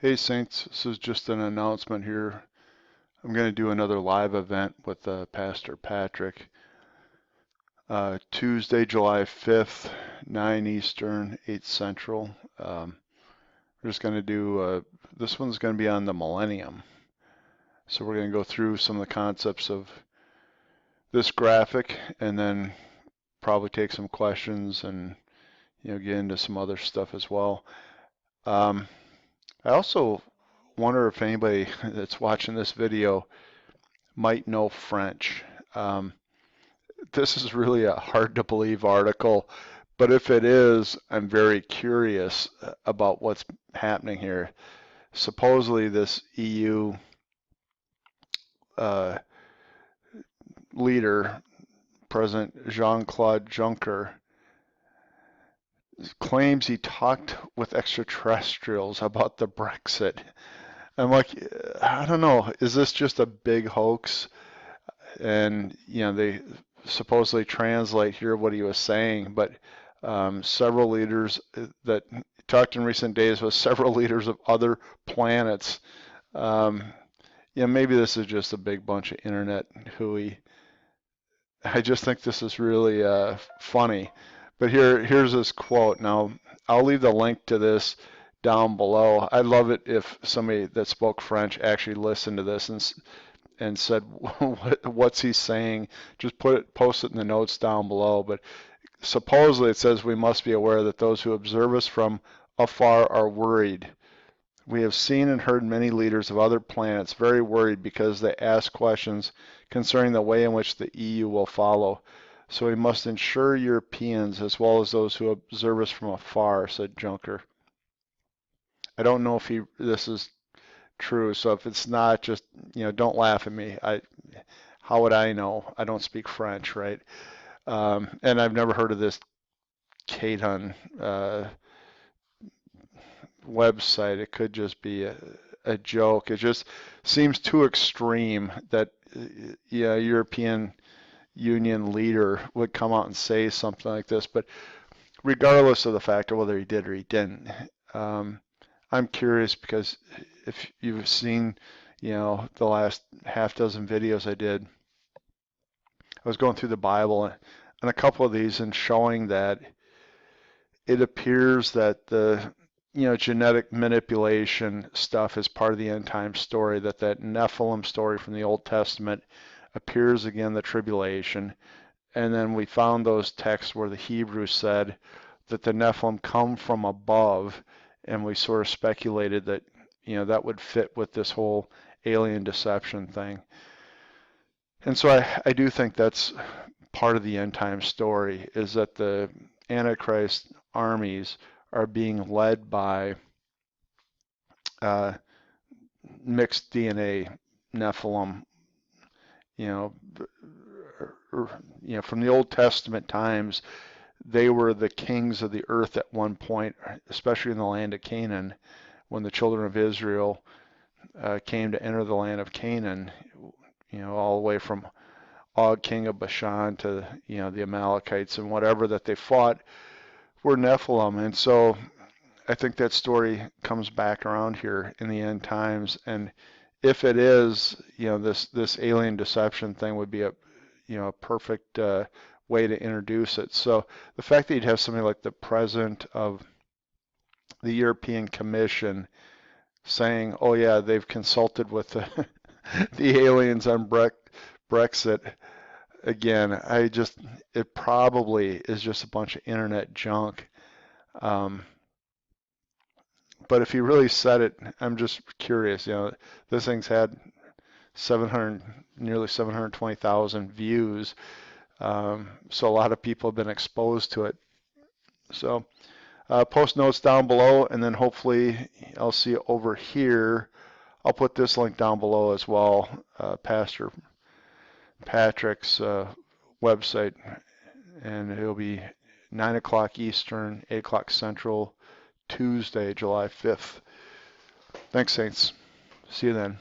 Hey Saints, this is just an announcement here. I'm going to do another live event with Pastor Patrick. Tuesday, July 5th, 9 Eastern, 8 Central. We're just going to do, this one's going to be on the millennium. So we're going to go through some of the concepts of this graphic and then probably take some questions and get into some other stuff as well. I also wonder if anybody that's watching this video might know French. Um, this is really a hard to believe article, but if it is, I'm very curious about what's happening here. Supposedly, this EU uh, leader, President Jean-Claude Juncker, claims he talked with extraterrestrials about the Brexit. I'm like, I don't know, is this just a big hoax? And they supposedly translate here what he was saying, but several leaders that talked in recent days with several leaders of other planets. Um, maybe this is just a big bunch of internet hooey. I just think this is really funny. But here's this quote. Now, I'll leave the link to this down below. I'd love it if somebody that spoke French actually listened to this and said, what's he saying? Just post it in the notes down below. But supposedly it says we must be aware that those who observe us from afar are worried. We have seen and heard many leaders of other planets very worried because they ask questions concerning the way in which the EU will follow. So we must ensure Europeans, as well as those who observe us from afar, said Juncker. I don't know if this is true, so if it's not, just don't laugh at me. How would I know? I don't speak French, right? And I've never heard of this Katon website. It could just be a joke. It just seems too extreme that European Union leader would come out and say something like this. But regardless of the fact of whether he did or he didn't, I'm curious because if you've seen, the last half dozen videos I did, I was going through the Bible and a couple of these and showing that it appears that the genetic manipulation stuff is part of the end time story, that Nephilim story from the Old Testament appears again in the tribulation. And then we found those texts where the Hebrews said that the Nephilim come from above, and we sort of speculated that that would fit with this whole alien deception thing. And so I do think that's part of the end time story, is that the Antichrist armies are being led by mixed DNA Nephilim, from the Old Testament times. They were the kings of the earth at one point, especially in the land of Canaan, when the children of Israel came to enter the land of Canaan, all the way from Og, king of Bashan, to the Amalekites and whatever that they fought were Nephilim. And so I think that story comes back around here in the end times. And if it is, this alien deception thing would be a perfect way to introduce it. So the fact that you'd have somebody like the president of the European Commission saying, "Oh yeah, they've consulted with the aliens on Brexit." Again, it probably is just a bunch of internet junk. But if he really said it, I'm just curious. This thing's had nearly 720,000 views. So a lot of people have been exposed to it. So post notes down below, and then hopefully I'll see it over here. I'll put this link down below as well, Pastor Patrick's website, and it'll be 9 o'clock Eastern, 8 o'clock Central, Tuesday, July 5th. Thanks, Saints. See you then.